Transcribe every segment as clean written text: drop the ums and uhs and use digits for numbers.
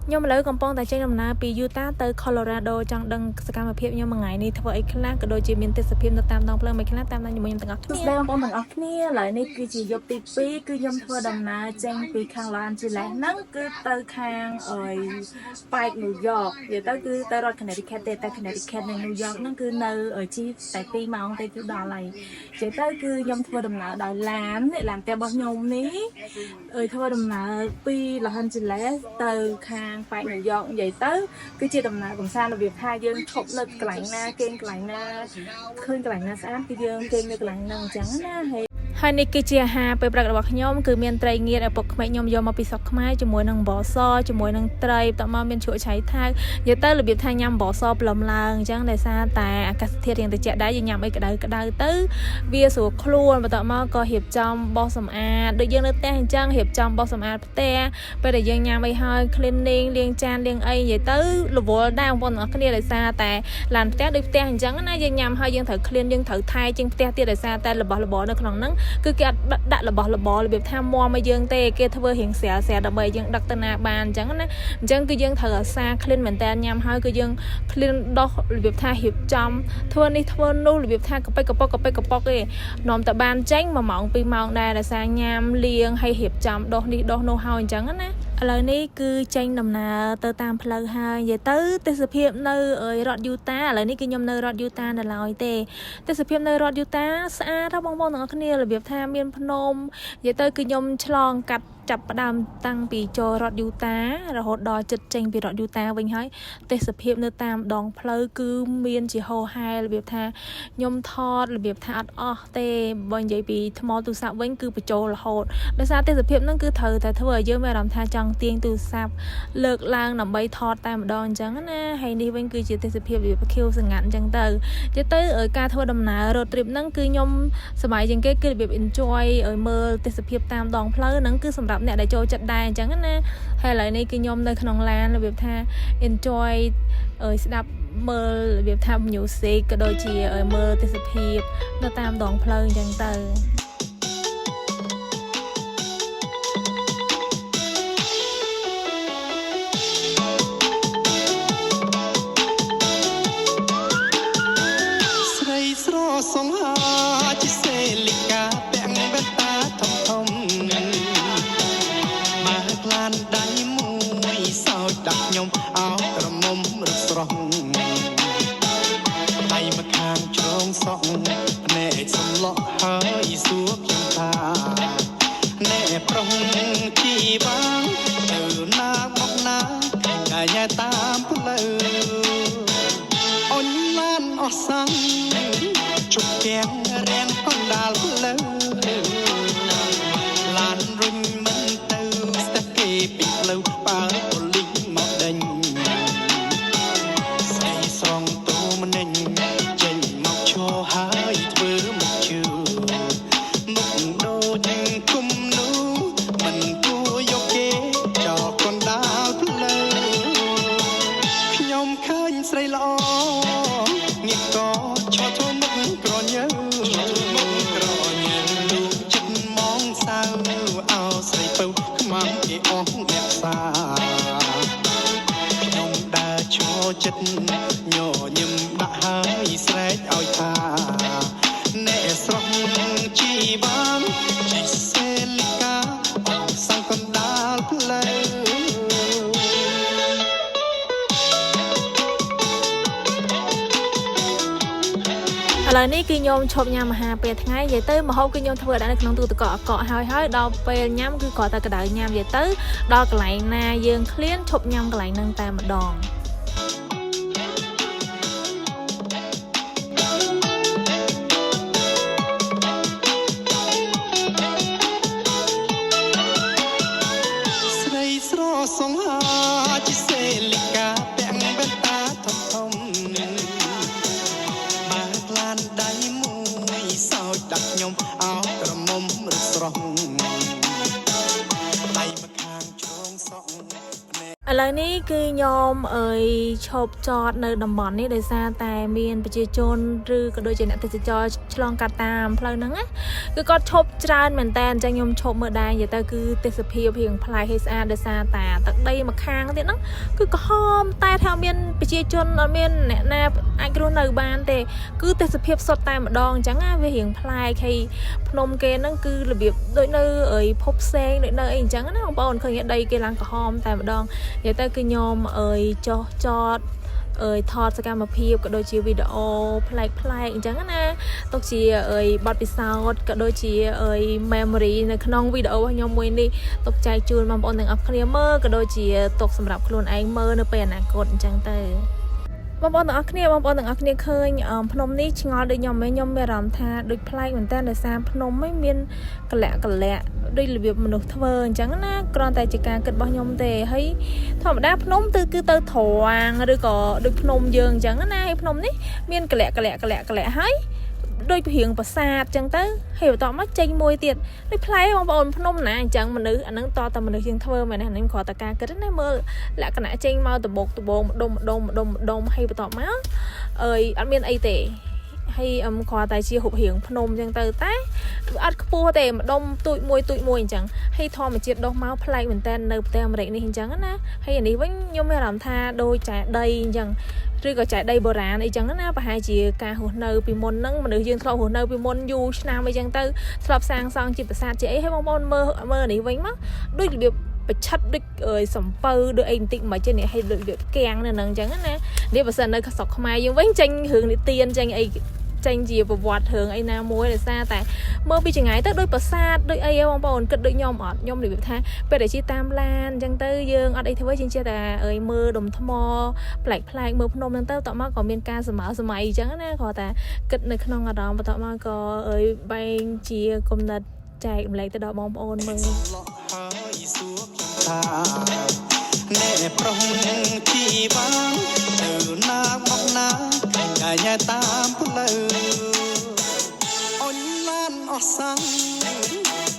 nhom lấy cầm pong tại trên đồng na pi Utah tới Colorado trong đằngสกามភាពខ្ញុំមួយថ្ងៃនេះធ្វើអីខ្លះក៏ដូចជាមានទេសភាពនៅតាមដងផ្លូវមិនខ្លះតាមខ្ញុំទាំងអស់គ្នាបងប្អូនទាំងអស់គ្នាឡើយនេះគឺជាយប់ទី2គឺខ្ញុំធ្វើដំណើរចេញពីខាង Los Angeles ហ្នឹងគឺទៅខាងប៉ែក New York និយាយទៅគឺទៅរដ្ឋ Connecticut ទេតែ Connecticut និង New York ហ្នឹងគឺនៅជីតែ2ម៉ោងទេគឺដល់ហើយនិយាយទៅគឺខ្ញុំធ្វើដំណើរដោយឡានផ្ទះរបស់ខ្ញុំនេះធ្វើដំណើរពី Los Angeles ទៅខាងប៉ែក New York និយាយទៅគឺជាដំណើរកំសាន្តរបៀបថាយើងឈប់នៅកន្លែងណាគេងកន្លែងណាឃើញកន្លែងណាស្អាតគឺយើងគេងនៅកន្លែងហ្នឹងអញ្ចឹងណាហើយនេះគឺជាអាហារពេលព្រឹករបស់ខ្ញុំគឺមានត្រីងៀតឪពុកក្មេកខ្ញុំយកមកពីស្រុកខ្មែរជាមួយនឹងបសជាមួយនឹងត្រីបន្ទាប់មកមានជ្រក់ឆៃថាវនិយាយទៅរបៀបថាញ៉ាំបសផ្លុំឡើងអញ្ចឹងដោយសារតែអាកាសធាតុរៀងត្រជាក់ដែរយើងញ៉ាំអីក្តៅទៅវាស្រួលខ្លួនបន្ទាប់មកក៏រៀបចំបោសសម្អាតដូចយើងនៅផ្ទះអញ្ចឹងរៀបចំបោសសម្អាតផ្ទះពេលដែលយើងញ៉ាំអីហើយ cleaning លាងចានលាងអីនិយាយទៅរវល់ដែរបងប្អូនទាំងអស់គ្នាដោយសារតែឡានផ្ទះដូចផ្ទះអញ្ចឹងណាយើងញ៉ាំហើយយើងត្រូវ clean យើងត្រូវថែជាងផ្ទះទៀតដោយសារតែរបស់របរនៅក្នុងហ្នឹងគឺគេអត់ដាក់របស់របររបៀបថាមាំឲ្យយើងទេគេធ្វើរៀងស្រាលដើម្បីយើងដឹកទៅណាបានអញ្ចឹងណាអញ្ចឹងគឺយើងត្រូវអាសា clean មែនតើញ៉ាំហើយគឺយើង clean ដោះរបៀបថារៀបចំធ្វើនេះធ្វើនោះរបៀបថាកប៉ិកទេនាំតែបានចេញ1ម៉ោង2ម៉ោងដែរដោយសារញ៉ាំលាងហើយរៀបចំដោះនេះដោះនោះហើយអញ្ចឹងណាឥឡូវនេះគឺចេញដំណើរទៅតាមផ្លូវហើយនិយាយទៅទេសភាពនៅរដ្ឋយូតាឥឡូវនេះគឺខ្ញុំនៅរដ្ឋយូតានៅឡើយទេទេសភាពនៅរដ្ឋយូតាស្អាតបងប្អូនទាំងអស់គ្នារបៀបថាមានភ្នំនិយាយទៅគឺខ្ញុំឆ្លងកាត់ចាប់ផ្ដើមតាំងពីចូលរដ្ឋយូតារហូតដល់ចិត្តចេញពីរដ្ឋយូតាវិញហើយទេសភាពនៅតាមដងផ្លូវគឺមានជាហូរហែរបៀបថាខ្ញុំថតរបៀបថាអត់អស់ទេបើនិយាយពីថ្មទូរស័ព្ទវិញគឺបញ្ចូលរហូតដោយសារទេសភាពហ្នឹងគឺត្រូវតែធ្វើឲ្យយើងមានអារម្មណ៍ថាចង់ទាញទូរស័ព្ទលើកឡើងដើម្បីថតតែម្ដងអញ្ចឹងណាហើយនេះវិញគឺជាទេសភាពរបៀបខៀវស្ងាត់អញ្ចឹងទៅការធ្វើដំណើរ road trip ហ្នឹងគឺខ្ញុំសប្បាយជាងគេគឺរបៀប enjoy ឲ្យមើលទេសភាពតាមដងផ្លូវហ្នឹងគឺសម្រាប់អ្នកដែលចូលចិត្តដែរអញ្ចឹងណាហើយឥឡូវនេះគឺខ្ញុំនៅក្នុងឡានរបៀបថា enjoy ស្ដាប់មើលរបៀបថា music ក៏ដូចជាមើលទេសភាពនៅតាមដងផ្លូវអញ្ចឹងទៅស្រីស្រសងហាជាសេលីកាពាក់វ៉ែនតាធំបើក្លានដៃមួយសោចដាក់ខ្ញុំអោក្រមុំរត់ស្រស់ដៃមកខាងជ្រងសក់ភ្នែកសំឡក់ហើយសួរខ្ញុំថាអ្នកប្រុសជីវាងទៅណាមកណាកាយតាមផ្លូវអូនឡានអស់សាំងជុំទាំងរាំងកណ្ដាលផ្លូវឡានរុញមិនទៅស្ទះគេពីផ្លូវបើប៉ូលីសមកដេញស្រីស្រងទូម្នេញចេញមកឈរហើយធ្វើមកជឿមុខដូចគុំនោះមិនគួរយកគេចោលកណ្ដាលផ្លូវខ្ញុំឃើញស្រីល្អងាកក៏ឈរធ្វើមុខក្រញើចិត្តមងសៅអោស្រីពៅខ្មាំគេអស់អ្នកសាខ្ញុំដើរឈរចិត្តញញឹមដាក់ហើយស្រែកឲ្យថាអ្នកស្រស់ជីវាងជីសេលីកាអងសង្កណ្ដាលផ្លូវឥឡូវនេះគឺខ្ញុំឈប់ញ៉ាំអាហារពេលថ្ងៃនិយាយទៅម្ហូបគឺខ្ញុំធ្វើដាក់នៅក្នុងទូទឹកកកហើយដល់ពេលញ៉ាំគឺគាត់តែក្តៅញ៉ាំនិយាយទៅដល់កន្លែងណាយើងឃ្លានឈប់ញ៉ាំកន្លែងហ្នឹងតែម្ដងស្រីស្រសងហាជាសេលីកាពាក់វ៉ែនតាធំបើក្លានដៃមួយសោចដាក់ខ្ញុំអោក្រមុំរត់ស្រស់ដៃមកខាងជ្រងសក់ឥឡូវនេះគឺខ្ញុំឈប់ចតនៅតំបន់នេះដោយសារតែមានប្រជាជនឬក៏ដូចជាអ្នកទេសចរឆ ឆ្លងកាត់តាមផ្លូវហ្នឹងណាគឺគាត់ឈប់ច្រើនមែនតើអញ្ចឹងខ្ញុំឈប់មើលដែរនិយាយទៅគឺទេសភាពរៀងប្លែកហើយស្អាតដោយសារតែទឹកដីមួយខាងទៀតហ្នឹងគឺក្រហមតែថាមានប្រជាជនអត់មានអ្នកណាអាចរស់នៅបានទេគឺទេសភាពសុទ្ធតែម្ដងអញ្ចឹងណាវារៀងប្លែកហើយភ្នំគេហ្នឹងគឺរបៀបដូចនៅភពផ្សេងដូចនៅអីអញ្ចឹងណាបងប្អូនឃើញដីគេឡើងក្រហមតែម្ដងនិយាយទៅគឺខ្ញុំចុះចតថតសកម្មភាពក៏ដូចជាវីដេអូប្លែកអញ្ចឹងណាទុកជាបទពិសោធន៍ក៏ដូចជាmemory នៅក្នុងវីដេអូរបស់ខ្ញុំមួយនេះទុកចែកជូនបងប្អូនទាំងអស់គ្នាមើលក៏ដូចជាទុកសម្រាប់ខ្លួនឯងមើលនៅពេលអនាគតអញ្ចឹងទៅបងប្អូនទាំងអស់គ្នាឃើញភ្នំនេះឆ្ងល់ដូចខ្ញុំមានអារម្មណ៍ថាដូចប្លែកមែនតើដោយសារភ្នំមិនមានកលៈដូចរបៀបមនុស្សធ្វើអញ្ចឹងណាគ្រាន់តែជាការគិតរបស់ខ្ញុំទេហើយធម្មតាភ្នំគឺទៅត្រង់ឬក៏ដូចភ្នំយើងអញ្ចឹងណាហើយភ្នំនេះមានកលៈហើយដូចព្រៀងប្រាសាទអញ្ចឹងទៅហើយបន្តមកចេញមួយទៀតដូចប្លែកបងប្អូនភ្នំណាអញ្ចឹងមនុស្សអានឹងតតែមនុស្សយើងធ្វើមែនណាខ្ញុំគ្រាន់តែការគិតណាមើលលក្ខណៈចេញមកដបងម្ដុំហើយបន្តមកអត់មានអីទេហើយគ្រាន់តែជារូបរាងភ្នំអញ្ចឹងទៅតែអត់ខ្ពស់ទេម្ដុំទូចមួយអញ្ចឹងហើយធម្មជាតិដុះមកប្លែកមែនតើនៅប្រទេសអាមេរិកនេះអញ្ចឹងណាហើយអានេះវិញខ្ញុំមានអារម្មណ៍ថាដូចចែដីអញ្ចឹងឬក៏ចែដីបុរាណអីចឹងណាប្រហែលជាការរស់នៅពីមុនហ្នឹងមនុស្សយើងធ្លាប់រស់នៅពីមុនយូរឆ្នាំអីចឹងទៅធ្លាប់សាងសង់ជាប្រាសាទជាអីហើយបងប្អូនមើលនេះវិញមកដូចរបៀបប្រឆិតដូចសំពៅដូចអីបន្តិចមកចេះនេះឲ្យដូចរបៀបគាំងនៅហ្នឹងអញ្ចឹងណានេះបើសិននៅស្រុកខ្មែរយើងវិញចេញរឿងនិទានចេញអីចេញជាប្រវត្តិរឿងអីណាមួយដោយសារតែមើលពីចង្អាយទៅដូចប្រាសាទដូចអីបងប្អូនគិតដូចខ្ញុំអត់ខ្ញុំនិយាយថាពេលដែលជិះតាមឡានអញ្ចឹងទៅយើងអត់អីធ្វើជាងចេះតែមើលដុំថ្មប្លែកមើលភ្នំហ្នឹងទៅតមកក៏មានការសម័យអញ្ចឹងណាគ្រាន់តែគិតនៅក្នុងអារម្មណ៍បន្ទាប់មកក៏បែងជាគំនិតចែកម្លែកទៅដល់បងប្អូនមើលអ្នកប្រុសជីវាងទៅណាមកណាកាយតាមផ្លូវអូនឡានអស់សាំង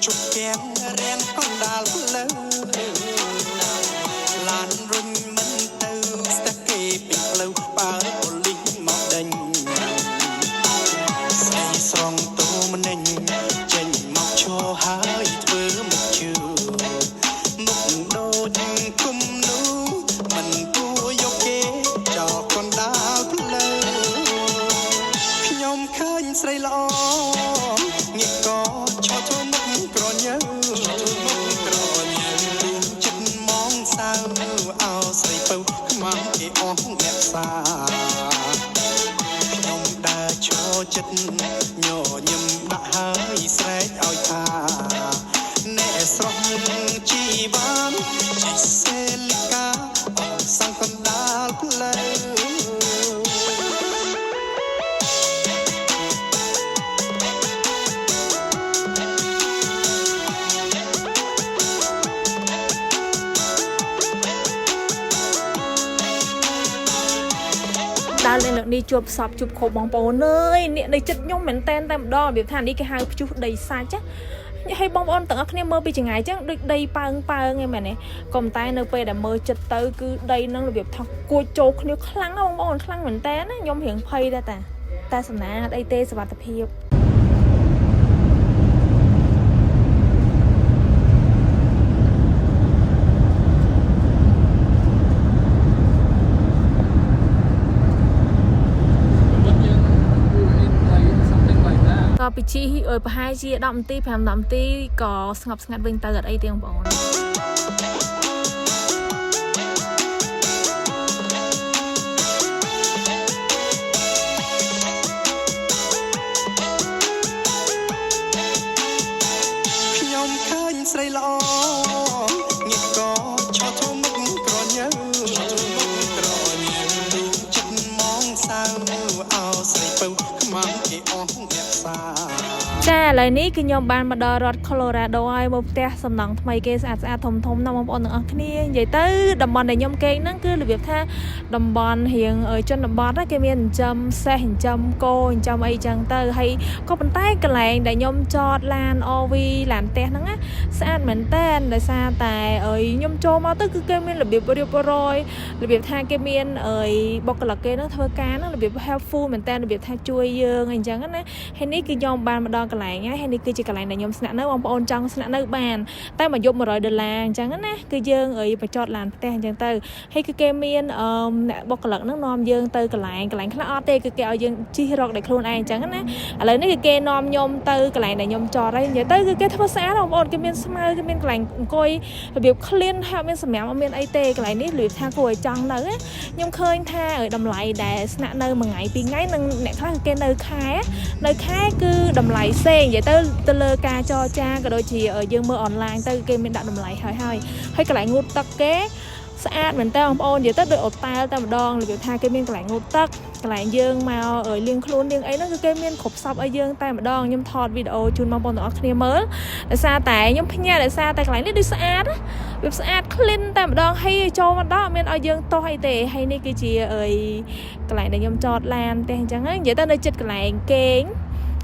ជុកកែងរៀងកណ្ដាលផ្លូវឡានរុញមិនទៅស្ទះគេពីផ្លូវបើប៉ូលីសមកដេញស្រីស្រងទូម្នេញចេញមកឈរហើយធ្វើមកជឿមុខដូចគុំនោះមិនគួរយកគេចោលកណ្ដាលផ្លូវខ្ញុំឃើញស្រីល្អងាកក៏ឈរធ្វើមុខក្រញើចិត្តមងសៅអោស្រីពៅខ្មាំងគេអស់អ្នកសាខ្ញុំដើរឈរចិត្តញញឹមដាក់ហើយស្រែកឲ្យថាអ្នកស្រស់ជីវានជីសេលីកាអងសង្កណ្ដាលផ្លូវដើរលេងលើនេះជួបសពជួបខោបងប្អូនអើយអ្នកនៅចិត្តខ្ញុំមែនតែម្ដងរបៀបថានេះគេហៅព្យុះដីសាច់ណាហើយបងប្អូនទាំងអស់គ្នាមើលពីចង្អាយចឹងដូចដីប៉ើងឯមែនទេក៏តែនៅពេលដែលមើលចិត្តទៅគឺដីនឹងរបៀបថាគួចចូលគ្នាខ្លាំងបងប្អូនខ្លាំងមែនតែណាខ្ញុំរៀងភ័យដែរតែសំណាងអត់អីទេសុវត្ថិភាពក៏ពីជីប្រហែលជា10នាទី5នាទីក៏ស្ងប់ស្ងាត់វិញទៅអត់អីទេបងប្អូនខ្ញុំឃើញស្រីល្អងាកក៏ឈរធ្វើមុខក្រញើចិត្តមងសៅអោស្រីពៅខ្មាំងគេអស់អ្នកសា ចាឥឡូវនេះគឺខ្ញុំបានមកដល់រដ្ឋ Colorado ហើយមកផ្ទះសំណង់ថ្មីគេស្អាតៗធំៗណាស់បងប្អូនទាំងអស់គ្នានិយាយទៅតំបន់ដែលខ្ញុំគេងហ្នឹងគឺរបៀបថាតំបន់រៀងជនបទគេមានចិញ្ចឹមសេះចិញ្ចឹមគោចិញ្ចឹមអីចឹងទៅហើយក៏ប៉ុន្តែកន្លែងដែលខ្ញុំចតឡាន RV ឡានផ្ទះហ្នឹងណាស្អាតមែនតើដោយសារតែខ្ញុំចូលមកទៅគឺគេមានរបៀបរៀបរយរបៀបថាគេមានបុគ្គលិកគេហ្នឹងធ្វើការហ្នឹងរបៀប helpful មែនតើរបៀបថាជួយយើងអីចឹងណាហើយនេះគឺខ្ញុំបានមកដល់កន្លែងហើយនេះគឺជាកន្លែងដែលខ្ញុំស្នាក់នៅបងប្អូនចង់ស្នាក់នៅបានតែមកយប់$100អញ្ចឹងណាគឺយើងបញ្ចតឡានផ្ទះអញ្ចឹងទៅហើយគឺគេមានអ្នកបុគ្គលិកហ្នឹងនាំយើងទៅកន្លែងខ្លះអត់ទេគឺគេឲ្យយើងជិះរកដោយខ្លួនឯងអញ្ចឹងណាឥឡូវនេះគឺគេនាំខ្ញុំទៅកន្លែងដែលខ្ញុំចតហើយនិយាយទៅគឺគេធ្វើស្អាតបងប្អូនគេមានស្មៅគេមានកន្លែងអង្គុយរបៀប clean ហើយមានសម្រាប់អត់មានអីទេកន្លែងនេះរបៀបថាគួរឲ្យចង់នៅខ្ញុំឃើញថាតម្លៃដែលស្នាក់នៅមួយថ្ងៃពីរថ្ងៃនឹងអ្នកខ្លះគេនៅខែគឺតម្លៃផ្សេងនិយាយទៅលើការចរចាក៏ដូចជាយើងមើលអនឡាញទៅគេមានដាក់តម្លៃហើយកន្លែងងូតទឹកគេស្អាតមែនតើបងប្អូននិយាយទៅដូចអូតែលតែម្ដងរបៀបថាគេមានកន្លែងងូតទឹកកន្លែងយើងមកលាងខ្លួនលាងអីហ្នឹងគឺគេមានគ្រប់សពឲ្យយើងតែម្ដងខ្ញុំថតវីដេអូជូនបងប្អូនទាំងអស់គ្នាមើលដោយសារតែខ្ញុំភ្ញាក់ដោយសារតែកន្លែងនេះដូចស្អាតវាស្អាត clean តែម្ដងហើយចូលមកដល់អត់មានឲ្យយើងទាស់អីទេហើយនេះគឺជាកន្លែងដែលខ្ញុំចតឡានផ្ទះអញ្ចឹងនិយាយទៅនៅចិត្តកន្លែងគេង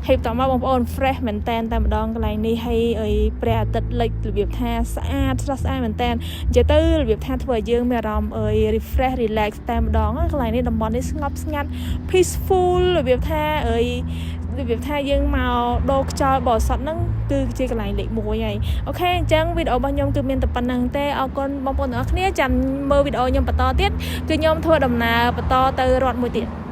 ហើយបន្តមកបងប្អូន fresh មែនតែម្ដងកន្លែងនេះហើយព្រះអាទិត្យលិចរបៀបថាស្អាតស្រស់ស្អាតមែនតែនិយាយទៅរបៀបថាធ្វើឲ្យយើងមានអារម្មណ៍refresh relax តែម្ដងកន្លែងនេះតំបន់នេះស្ងប់ស្ងាត់ peaceful របៀបថាយើងមកដូរខ្យល់បរិសុទ្ធហ្នឹងគឺជាកន្លែងលេខ1ហើយអូខេអញ្ចឹងវីដេអូរបស់ខ្ញុំគឺមានតែប៉ុណ្្នឹងទេអរគុណបងប្អូនទាំងអស់គ្នាចាំមើលវីដេអូខ្ញុំបន្តទៀតគឺខ្ញុំធ្វើដំណើរបន្តទៅរដ្ឋមួយទៀត